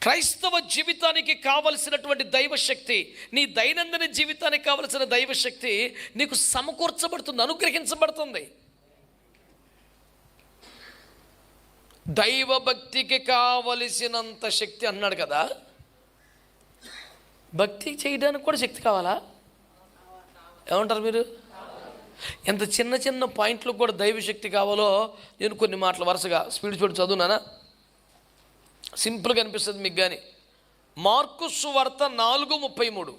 క్రైస్తవ జీవితానికి కావలసినటువంటి దైవశక్తి, నీ దైనందిన జీవితానికి కావలసిన దైవశక్తి నీకు సమకూర్చబడుతుంది, అనుగ్రహించబడుతుంది. దైవభక్తికి కావలసినంత శక్తి అన్నాడు కదా. భక్తి చేయడానికి కూడా శక్తి కావాలా? ఏమంటారు మీరు? ఎంత చిన్న చిన్న పాయింట్లకు కూడా దైవశక్తి కావాలో నేను కొన్ని మాటలు వరుసగా స్పీడ్ చూడు చదువునానా, సింపుల్గా అనిపిస్తుంది మీకు. కానీ మార్కు సువార్త 4:33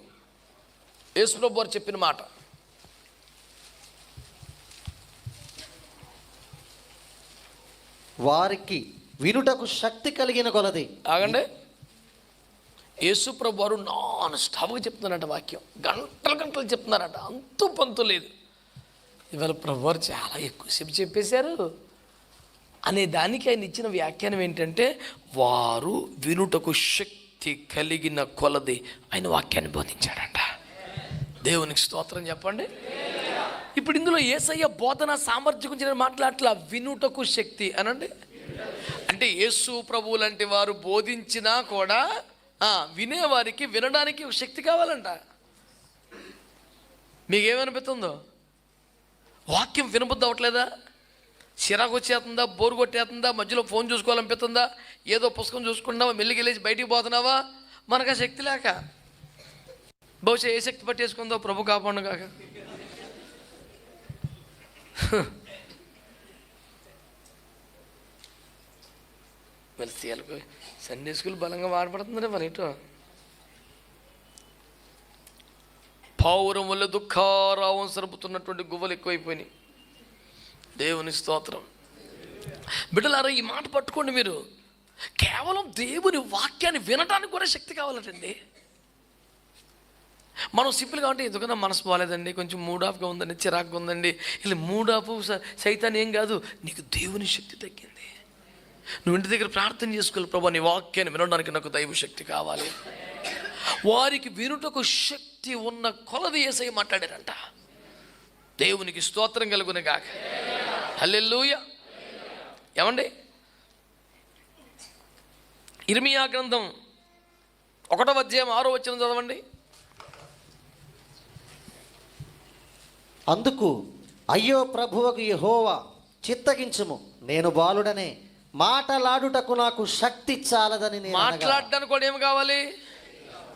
యేసుప్రభు వారు చెప్పిన మాట. వారికి వినుటకు శక్తి కలిగిన కొలది. ఆగండి, యేసుప్రభు వారు నాన్ స్టాప్గా చెప్తున్నారట వాక్యం, గంటలు గంటలు చెప్తున్నారట, అంతు పంతు లేదు. ఇవాళ ప్రభు వారు చాలా ఎక్కువసేపు చెప్పేశారు అనే దానికి ఆయన ఇచ్చిన వ్యాఖ్యానం ఏంటంటే, వారు వినుటకు శక్తి కలిగిన కొలది ఆయన వాక్యాన్ని బోధించాడంట. దేవునికి స్తోత్రం చెప్పండి. ఇప్పుడు ఇందులో యేసయ్య బోధన సామర్థ్యం గురించి నేను మాట్లాడట్లా, వినుటకు శక్తి అనండి. అంటే యేసు ప్రభువు లాంటి వారు బోధించినా కూడా వినేవారికి వినడానికి ఒక శక్తి కావాలంట. మీకేమనిపిస్తుందో? వాక్యం వినబుద్ధి అవ్వట్లేదా? చిరాకు వచ్చేస్తుందా? బోరు కొట్టేస్తుందా? మధ్యలో ఫోన్ చూసుకోవాలనిపిస్తుందా? ఏదో పుస్తకం చూసుకుంటున్నావా? మెల్లిగెళ్ళేసి బయటికి పోతున్నావా? మనకు ఆ శక్తి లేక, బహుశా ఏ శక్తి పట్టేసుకుందో ప్రభు కాపాడు కాక. మరి సీలకు సండే స్కూల్ బలంగా వాడబడుతుందంటే మరి ఇటు పావురం వల్ల దుఃఖారావం సరుపుతున్నటువంటి గువ్వలు ఎక్కువైపోయినాయి. దేవుని స్తోత్రం. బిడ్డలారా, ఈ మాట పట్టుకోండి మీరు. కేవలం దేవుని వాక్యాన్ని వినడానికి కూడా శక్తి కావాలటండి. మనం సింపుల్గా ఉంటే ఎందుకన్నా మనసు బాగాలేదండి, కొంచెం మూడ్ ఆఫ్గా ఉందండి, చిరాకుగా ఉందండి, ఇలా మూడ్ ఆఫ్ సైతాన్ ఏం కాదు, నీకు దేవుని శక్తి తగ్గింది. నువ్వు ఇంటి దగ్గర ప్రార్థన చేసుకోవాలి, ప్రభా నీ వాక్యాన్ని వినడానికి నాకు దైవశక్తి కావాలి. వారికి వినుటకు శక్తి ఉన్న కొలది యేసయ్య మాట్లాడారంట. దేవునికి స్తోత్రం కలుగును గాక. హల్లెలూయా. ఏమండి, ఇర్మియా గ్రంథం 1వ అధ్యాయం 6వ వచనం చదవండి. అందుకు అయ్యో ప్రభువకు యెహోవా, చిత్తగించుము, నేను బాలుడనే, మాటలాడుటకు నాకు శక్తి చాలదని. మాట్లాడడానికి కూడా ఏమి కావాలి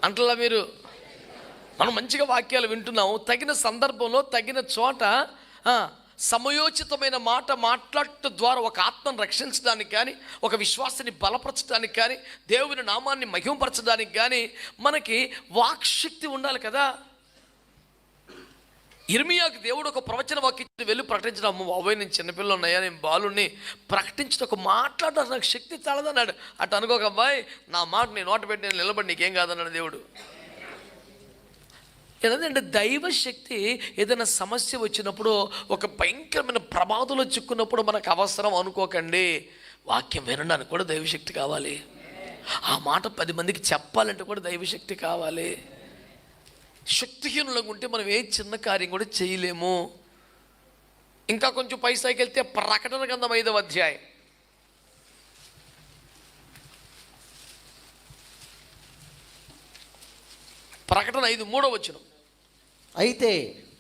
అంటలా మీరు? మనం మంచిగా వాక్యాలు వింటున్నాము, తగిన సందర్భంలో తగిన చోట సమయోచితమైన మాట మాట్లాడటం ద్వారా ఒక ఆత్మను రక్షించడానికి కానీ, ఒక విశ్వాసాన్ని బలపరచడానికి కానీ, దేవుని నామాన్ని మహిమపరచడానికి కానీ మనకి వాక్శక్తి ఉండాలి కదా. ఇర్మియాకి దేవుడు ఒక ప్రవచన వాక్యం వెళ్ళి ప్రకటించడం, అమ్మ బాబోయ్ నేను చిన్నపిల్లలు ఉన్నాయా, నేను బాలుని ప్రకటించడం, ఒక మాట్లాడడానికి నాకు శక్తి చాలదన్నాడు. అటు అనుకోక అబ్బాయి, నా మాట నేను నోట పెట్టి నేను నిలబడి నీకేం కాదన్నాడు దేవుడు. ఏంటంటే దైవశక్తి ఏదైనా సమస్య వచ్చినప్పుడు, ఒక భయంకరమైన ప్రమాదంలో చిక్కున్నప్పుడు మనకు అవసరం అనుకోకండి. వాక్యం వినడానికి కూడా దైవశక్తి కావాలి. ఆ మాట 10 మందికి చెప్పాలంటే కూడా దైవశక్తి కావాలి. శక్తిహీనులుగా ఉంటే మనం ఏ చిన్న కార్యం కూడా చేయలేము. ఇంకా కొంచెం పైసాకి వెళ్తే ప్రకటన గ్రంథం 5వ అధ్యాయం, ప్రకటన 5:3 వచనం. అయితే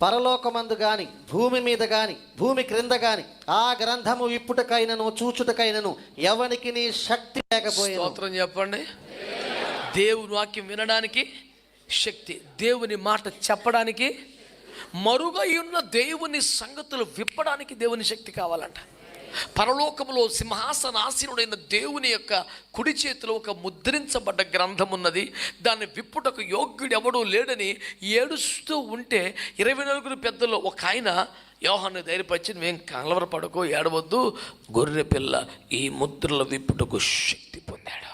పరలోకమందు గాని, భూమి మీద గాని, భూమి క్రింద గాని, ఆ గ్రంథము విప్పుటకైనను చూచుటకైనను ఎవనికి నీ శక్తి లేకపోయినా. స్తోత్రం చెప్పండి. దేవుని వాక్యం వినడానికి శక్తి, దేవుని మాట చెప్పడానికి, మరుగై ఉన్న దేవుని సంగతులు విప్పడానికి దేవుని శక్తి కావాలంట. పరలోకములో సింహాసనాసీనుడైన దేవుని యొక్క కుడి చేతిలో ఒక ముద్రించబడ్డ గ్రంథం ఉన్నది. దాన్ని విప్పుటకు యోగ్యుడు ఎవడూ లేడని ఏడుస్తూ ఉంటే 24 పెద్దల్లో ఒక ఆయన యోహాను ధైర్యపరిచి, నువ్వేం కలవరపడకో, ఏడవద్దు, గొర్రె పిల్ల ఈ ముద్రల విప్పుటకు శక్తి పొందాడు.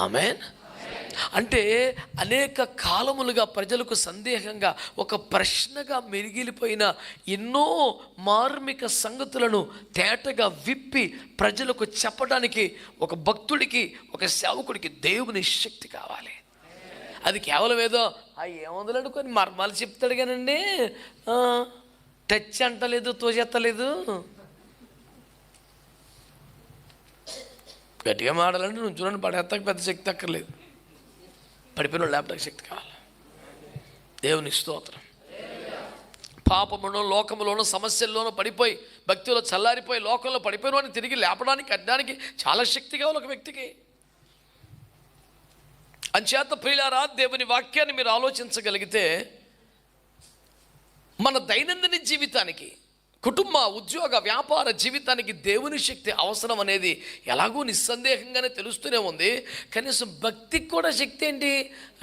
ఆమేన్. అంటే అనేక కాలములుగా ప్రజలకు సందేహంగా, ఒక ప్రశ్నగా మిగిలిపోయిన ఎన్నో మార్మిక సంగతులను తేటగా విప్పి ప్రజలకు చెప్పడానికి ఒక భక్తుడికి, ఒక సేవకుడికి దేవుని శక్తి కావాలి. అది కేవలం ఏదో ఏముందలంటే కొన్ని మర్మాలు చెప్తాడు కానండి, టచ్ అంటలేదు, తోచెత్తలేదు. గట్టిగా మాడాలంటే నువ్వు చూడండి, పడేస్తాక పెద్ద శక్తి అక్కర్లేదు, పడిపోయిన లేపడానికి శక్తి కావాలి. దేవుని స్తోత్రం. పాపమును లోకములోను సమస్యల్లోనూ పడిపోయి భక్తిలో చల్లారిపోయి లోకంలో పడిపోయిన వాడిని తిరిగి లేపడానికి అడ్డానికి చాలా శక్తి కావాలి ఒక వ్యక్తికి. అంచేత ప్రియులారా, దేవుని వాక్యాన్ని మీరు ఆలోచించగలిగితే మన దైనందిన జీవితానికి, కుటుంబ ఉద్యోగ వ్యాపార జీవితానికి దేవుని శక్తి అవసరం అనేది ఎలాగో నిస్సందేహంగానే తెలుస్తూనే ఉంది. కనీసం భక్తికి కూడా శక్తి ఏంటి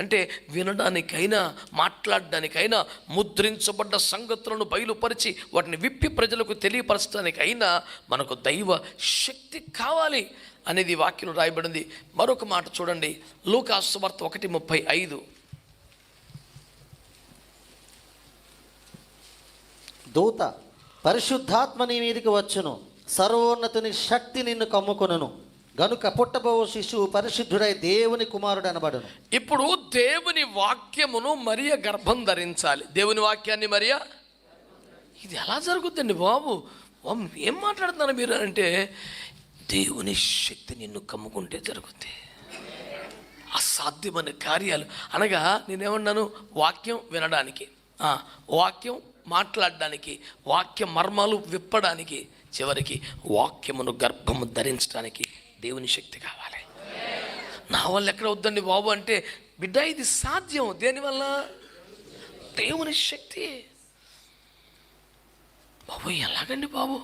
అంటే వినడానికైనా మాట్లాడడానికైనా ముద్రించబడ్డ సంగతులను బయలుపరిచి వాటిని విప్పి ప్రజలకు తెలియపరచడానికైనా మనకు దైవ శక్తి కావాలి అనేది వాక్యం రాయబడింది. మరొక మాట చూడండి, లూకాసు సువార్త 1:35. దూత పరిశుద్ధాత్మ నీ మీదికి వచ్చును, సర్వోన్నతుని శక్తి నిన్ను కమ్ముకొనును, గనుక పుట్టబోవు శిశువు పరిశుద్ధుడై దేవుని కుమారుడు అనబడును. ఇప్పుడు దేవుని వాక్యమును మరియ గర్భం ధరించాలి. దేవుని వాక్యాన్ని మరియ, ఇది ఎలా జరుగుతుందండి బాబు, ఏం మాట్లాడుతున్నారు మీరు అంటే, దేవుని శక్తి నిన్ను కమ్ముకుంటే జరుగుద్ది. అసాధ్యమైన కార్యాలు అనగా నేనేమన్నాను, వాక్యం వినడానికి, వాక్యం మాట్లాడడానికి, వాక్య మర్మాలు విప్పడానికి, చివరికి వాక్యమును గర్భము ధరించడానికి దేవుని శక్తి కావాలి. నా వల్ల ఎక్కడ వద్దండి బాబు అంటే, బిడ్డ ఇది సాధ్యం. దేనివల్ల? దేవుని శక్తి. బాబు ఎలాగండి బాబు,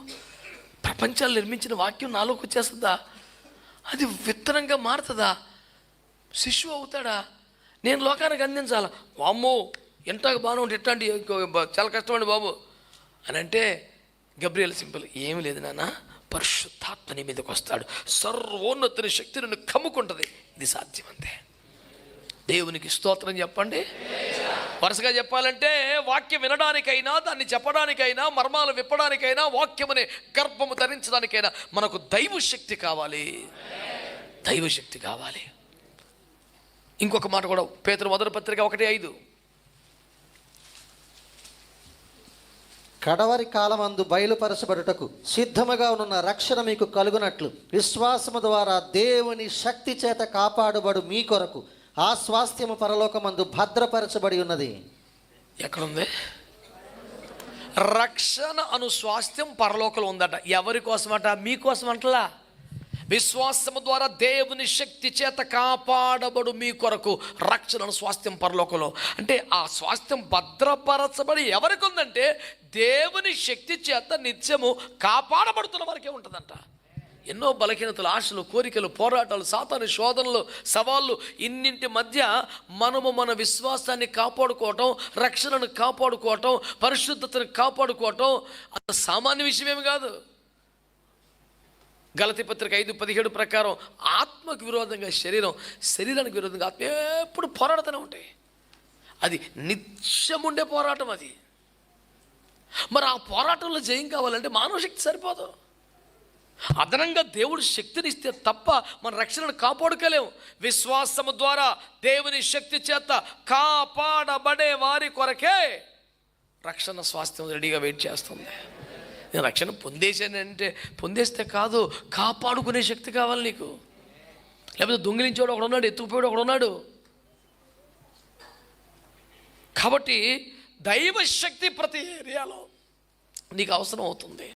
ప్రపంచాలు నిర్మించిన వాక్యం నాలోకి వచ్చేస్తుందా? అది విత్తనంగా మారుతుందా? శిశువు అవుతాడా? నేను లోకానికి అందించాలా? వామ్మో ఎంతగా బాగానే ఉంటే ఎట్లాంటి చాలా కష్టమండి బాబు అని అంటే, గబ్రియల్ సింపుల్, ఏమి లేదు నాన్న, పరిశుద్ధాత్మ నీ మీదకి వస్తాడు, సర్వోన్నతుని శక్తి నిన్ను కమ్ముకుంటుంది. ఇది సాధ్యం అంతే. దేవునికి స్తోత్రం చెప్పండి. వరుసగా చెప్పాలంటే వాక్యం వినడానికైనా, దాన్ని చెప్పడానికైనా, మర్మాలు విప్పడానికైనా, వాక్యమునే గర్భము ధరించడానికైనా మనకు దైవ శక్తి కావాలి. దైవ శక్తి కావాలి. ఇంకొక మాట కూడా, పేతురు 1 1:5. కడవరి కాలమందు బయలుపరచబడుటకు సిద్ధముగా ఉన్న రక్షణ మీకు కలుగునట్లు విశ్వాసము ద్వారా దేవుని శక్తి చేత కాపాడుబడు మీ కొరకు ఆ స్వాస్థ్యము పరలోకమందు భద్రపరచబడి ఉన్నది. ఎక్కడుంది? రక్షణ అను స్వాస్థ్యం పరలోకంలో ఉందట. ఎవరి కోసమట? మీకోసం అంటలా. విశ్వాసము ద్వారా దేవుని శక్తి చేత కాపాడబడు మీ కొరకు రక్షణ స్వాస్థ్యం పరలోకంలో. అంటే ఆ స్వాస్థ్యం భద్రపరచబడి ఎవరికి ఉందంటే, దేవుని శక్తి చేత నిత్యము కాపాడబడుతున్న వారికే ఉంటుందంట. ఎన్నో బలహీనతలు, ఆశలు, కోరికలు, పోరాటాలు, సాతాను శోధనలు, సవాళ్ళు, ఇన్నింటి మధ్య మనము మన విశ్వాసాన్ని కాపాడుకోవటం, రక్షణను కాపాడుకోవటం, పరిశుద్ధతను కాపాడుకోవటం అంత సామాన్య విషయమేమి కాదు. గలతీ పత్రిక 5:17 ప్రకారం ఆత్మకు విరోధంగా శరీరానికి విరోధంగా ఆత్మ ఎప్పుడు పోరాడుతూనే ఉంటాయి. అది నిత్యముండే పోరాటం అది. మరి ఆ పోరాటంలో జయం కావాలంటే మానవ శక్తి సరిపోదు. అదనంగా దేవుడు శక్తినిస్తే తప్ప మన రక్షణను కాపాడుకోలేము. విశ్వాసము ద్వారా దేవుని శక్తి చేత కాపాడబడే వారి కొరకే రక్షణ స్వాస్థ్యం రెడీగా వెయిట్ చేస్తుంది. నేను రక్షణ పొందేశానంటే పొందేస్తే కాదు, కాపాడుకునే శక్తి కావాలి నీకు. లేకపోతే దొంగిలించేవాడు ఒకడున్నాడు, ఎత్తుకుపోయాడు ఒకడున్నాడు. కాబట్టి దైవ శక్తి ప్రతి ఏరియాలో నీకు అవసరం అవుతుంది.